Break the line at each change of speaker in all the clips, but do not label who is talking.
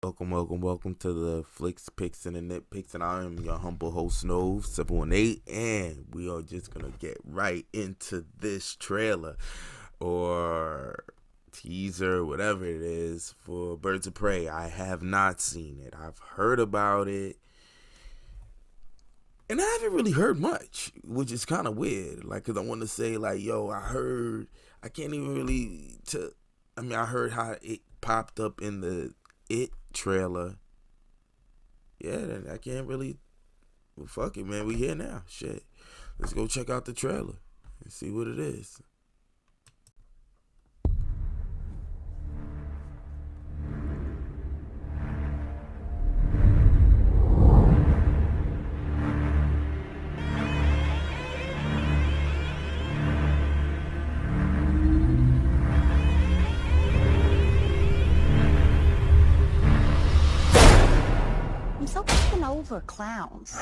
Welcome to the Flicks, Picks, and the Nitpicks, and I am your humble host, Nove 718, and we are just gonna get right into this trailer or teaser, whatever it is, for Birds of Prey. I have not seen it. I've heard about it, and I haven't really heard much, which is kind of weird. Like, cause I want to say, like, yo, I heard. I can't even really. I heard how it popped up in the It trailer. Yeah, then I can't really. Well, fuck it, man. We here now. Shit. Let's go check out the trailer and see what it is.
I'm so fucking over clowns.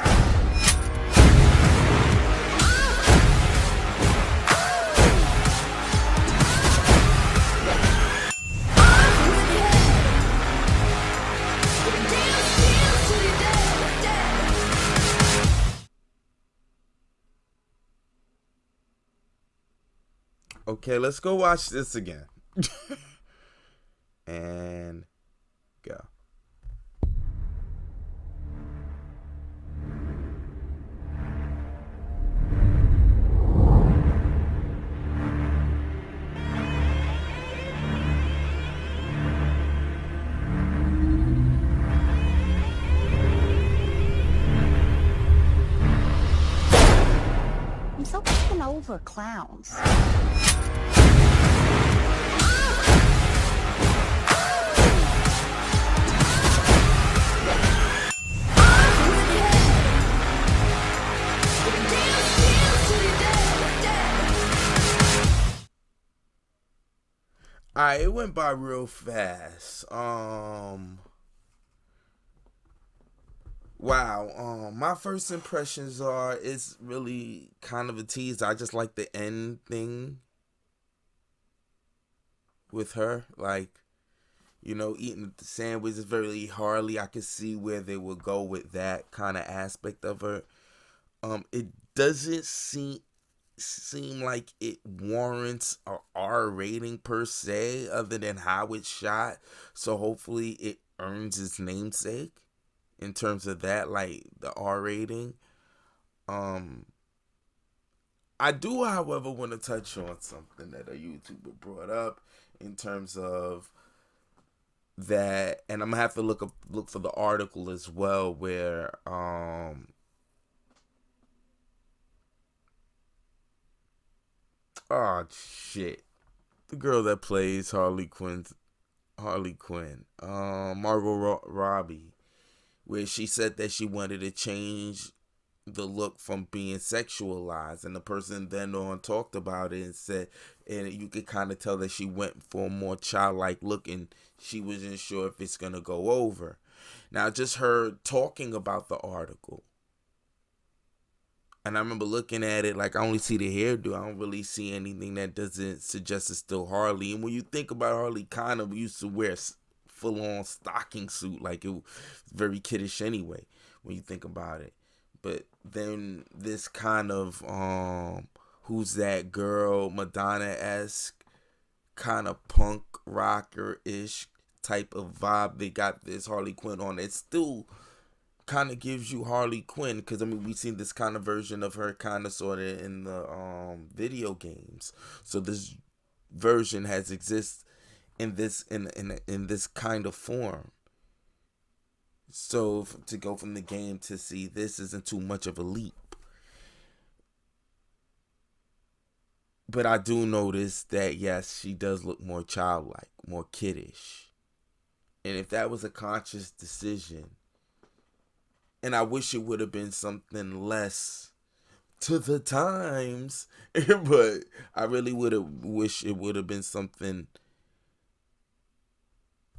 Okay, let's go watch this again. And go.
I'm so fucking over clowns.
Alright, it went by real fast. Wow. My first impressions are it's really kind of a tease. I just like the end thing with her. Like, eating the sandwich is very Harley. I could see where they would go with that kind of aspect of her. It doesn't seem like it warrants a R rating per se, other than how it's shot. So hopefully it earns its namesake in terms of that, like the R rating. Um, I do, however, want to touch on something that a YouTuber brought up in terms of that, and I'm gonna have to look for the article as well, where oh shit, the girl that plays Harley Quinn, Margot Robbie, where she said that she wanted to change the look from being sexualized, and the person then on talked about it and said, and you could kind of tell that she went for a more childlike look, and she wasn't sure if it's gonna go over. Now, just her talking about the article, and I remember looking at it, like, I only see the hairdo. I don't really see anything that doesn't suggest it's still Harley. And when you think about Harley, kind of used to wear full on stocking suit, like it was very kiddish anyway. When you think about it, but then this kind of who's that girl, Madonna-esque kind of punk rocker ish type of vibe. They got this Harley Quinn on. It still kind of gives you Harley Quinn, because I mean we've seen this kind of version of her kind of sort of in the video games. So this version has exist in this kind of form. So to go from the game to see this isn't too much of a leap. But I do notice that yes, she does look more childlike, more kiddish. And if that was a conscious decision, and I wish it would have been something less to the times, but I really would have wished it would have been something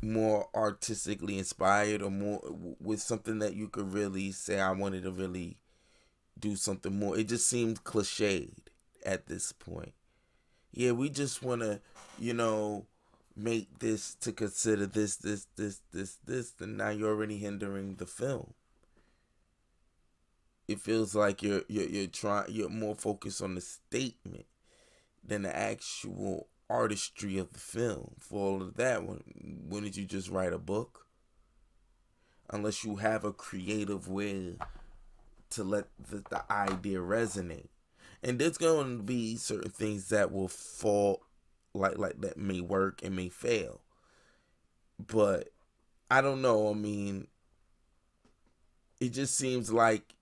more artistically inspired, or more with something that you could really say I wanted to really do something more. It just seemed cliched at this point. Yeah, we just want to, you know, make this to consider this, then now you're already hindering the film. It feels like you're more focused on the statement than the actual artistry of the film. For all of that, wouldn't you just write a book? Unless you have a creative way to let the idea resonate. And there's going to be certain things that will fall, like that may work and may fail. But I don't know. I mean, it just seems like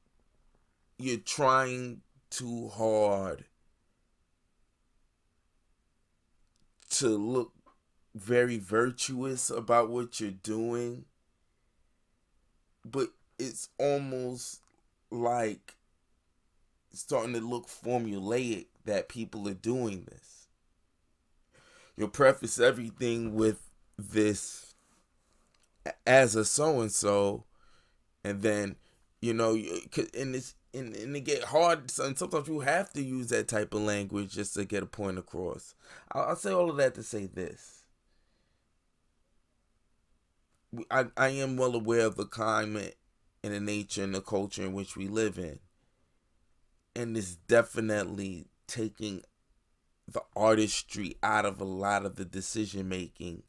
you're trying too hard to look very virtuous about what you're doing, but it's almost like starting to look formulaic that people are doing this. You'll preface everything with this as a so-and-so, and then, and it get hard, and sometimes you have to use that type of language just to get a point across. I'll say all of that to say this. I am well aware of the climate and the nature and the culture in which we live in. And it's definitely taking the artistry out of a lot of the decision making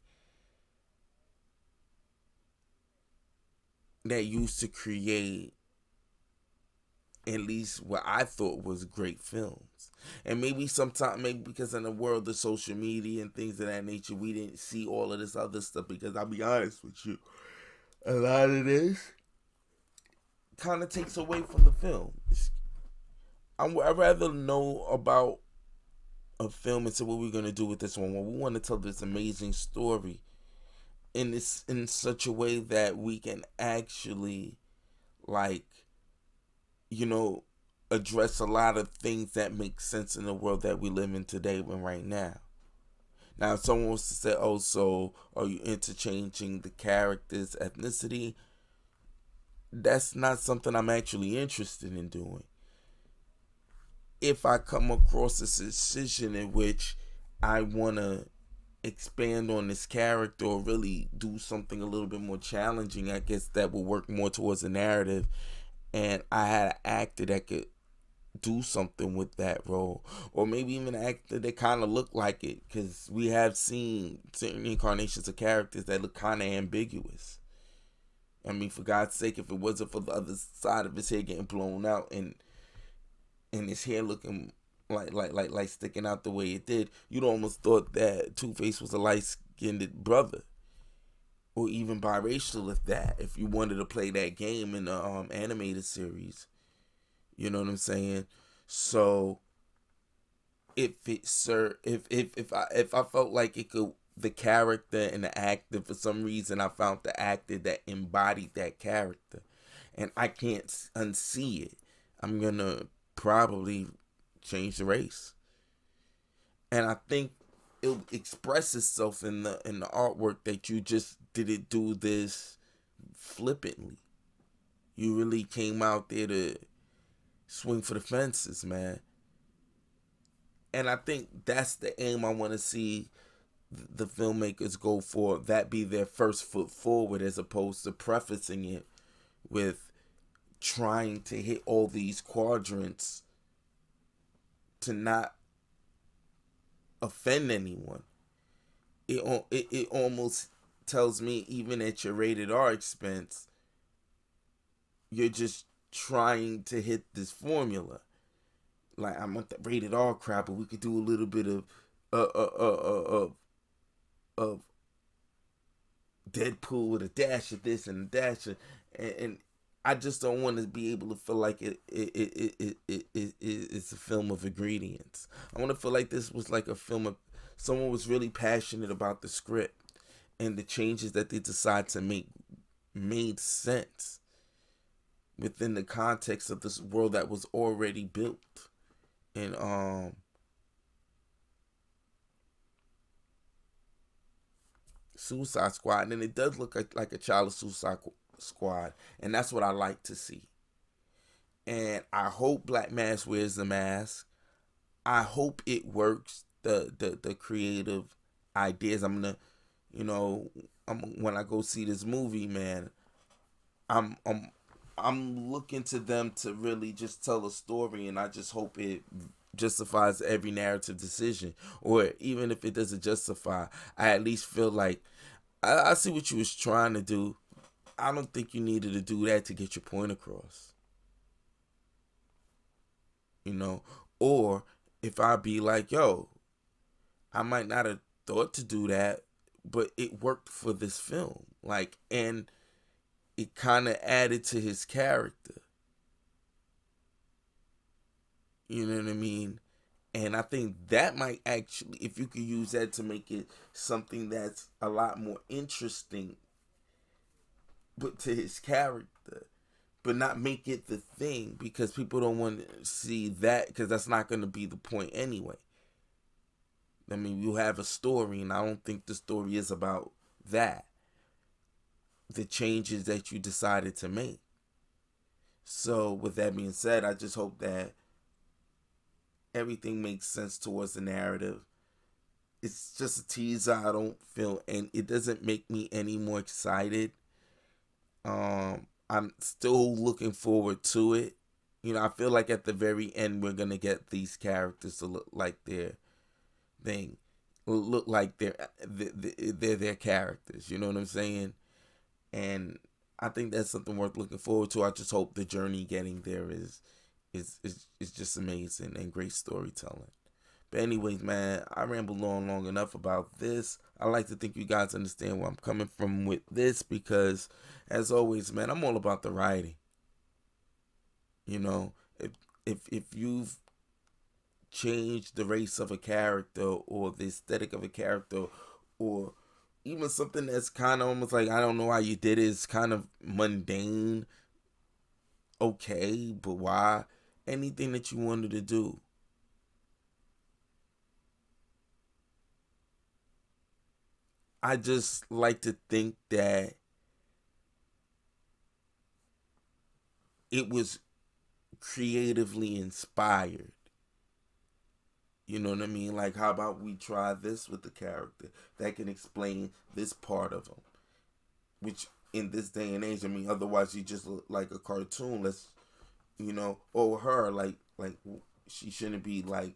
that used to create at least what I thought was great films. And maybe because in the world of social media and things of that nature, we didn't see all of this other stuff, because I'll be honest with you, a lot of this kind of takes away from the film. I'd rather know about a film and say, what we're going to do with this one. Well, we want to tell this amazing story in such a way that we can actually, address a lot of things that make sense in the world that we live in today and right now. Now, if someone wants to say, oh, so are you interchanging the character's ethnicity? That's not something I'm actually interested in doing. If I come across a decision in which I want to expand on this character or really do something a little bit more challenging, I guess that will work more towards the narrative, and I had an actor that could do something with that role, or maybe even an actor that kind of looked like it, because we have seen certain incarnations of characters that look kind of ambiguous. I mean, for God's sake, if it wasn't for the other side of his hair getting blown out and his hair looking like sticking out the way it did, you'd almost thought that Two-Face was a light-skinned brother, or even biracial, if you wanted to play that game in the animated series. You know what I'm saying? So if I felt like it could, the character and the actor, for some reason I found the actor that embodied that character, and I can't unsee it, I'm gonna probably change the race. And I think it'll express itself in the artwork that you just didn't do this flippantly. You really came out there to swing for the fences, man. And I think that's the aim I want to see the filmmakers go for. That be their first foot forward, as opposed to prefacing it with trying to hit all these quadrants to not offend anyone. It almost tells me, even at your rated R expense, you're just trying to hit this formula. Like, I'm with the rated R crowd, but we could do a little bit of Deadpool with a dash of this and a dash of, and I just don't want to be able to feel like it's a film of ingredients. I want to feel like this was like a film of someone was really passionate about the script, and the changes that they decide to make made sense within the context of this world that was already built. And Suicide Squad, and it does look like a child of Suicide Squad, and that's what I like to see. And I hope Black Mask wears the mask. I hope it works. The creative ideas. I'm gonna You know, when I go see this movie, man, I'm I'm I'm looking to them to really just tell a story, and I just hope it justifies every narrative decision, or even if it doesn't justify, I at least feel like I see what you was trying to do. I don't think you needed to do that to get your point across. You know, or if I be like, yo, I might not have thought to do that, but it worked for this film. Like, and it kind of added to his character. You know what I mean? And I think that might actually, if you could use that to make it something that's a lot more interesting, but to his character, but not make it the thing, because people don't want to see that, because that's not going to be the point anyway. I mean, you have a story, and I don't think the story is about that. The changes that you decided to make. So, with that being said, I just hope that everything makes sense towards the narrative. It's just a teaser. I don't feel, and it doesn't make me any more excited. I'm still looking forward to it. You know, I feel like at the very end we're gonna get these characters to look like their thing, look like they're their characters. You know what I'm saying? And I think that's something worth looking forward to. I just hope the journey getting there is just amazing and great storytelling. But anyways, man, I rambled on long enough about this. I like to think you guys understand where I'm coming from with this, because, as always, man, I'm all about the writing. You know, if you've changed the race of a character, or the aesthetic of a character, or even something that's kind of almost like, I don't know how you did it, it's kind of mundane. Okay, but why? Anything that you wanted to do. I just like to think that it was creatively inspired. You know what I mean? Like, how about we try this with the character that can explain this part of him? Which, in this day and age, I mean, otherwise you just look like a cartoon. Let's, or her, like she shouldn't be like,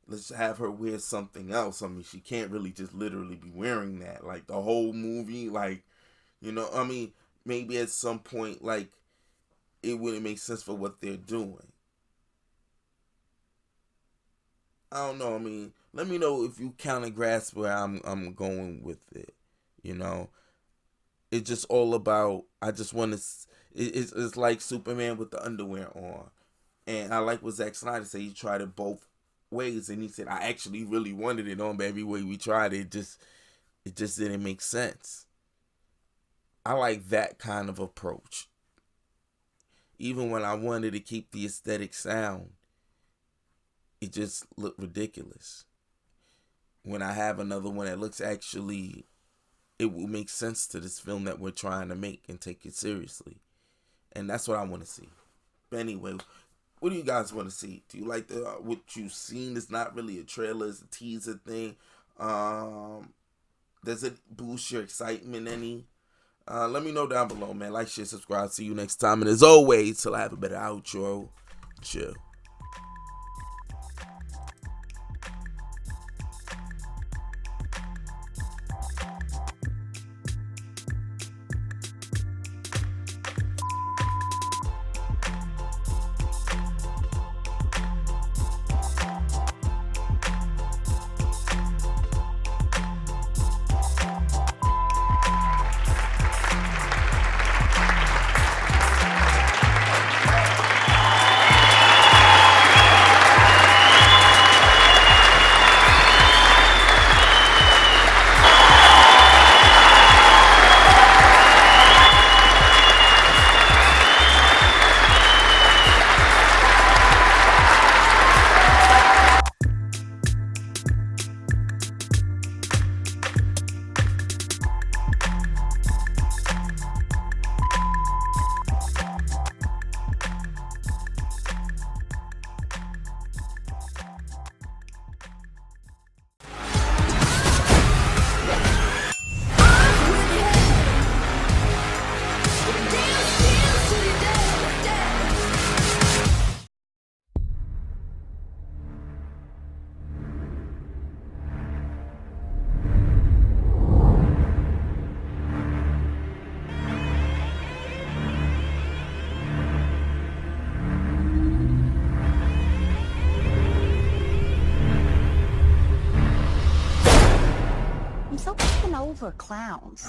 let's have her wear something else. I mean, she can't really just literally be wearing that. Like, the whole movie, like, I mean, maybe at some point, like, it wouldn't make sense for what they're doing. I don't know. I mean, let me know if you kind of grasp where I'm going with it. It's just all about, I just want to, it's like Superman with the underwear on. And I like what Zack Snyder said. He tried it both ways, and he said, I actually really wanted it on, but every way we tried it, it just didn't make sense. I like that kind of approach. Even when I wanted to keep the aesthetic sound, it just looked ridiculous. When I have another one that looks actually, it will make sense to this film that we're trying to make and take it seriously. And that's what I want to see. But anyway, what do you guys want to see? Do you like what you've seen? It's not really a trailer, it's a teaser thing. Does it boost your excitement any? Let me know down below, man. Like, share, subscribe. See you next time. And as always, till I have a better outro, chill.
so fucking over clowns.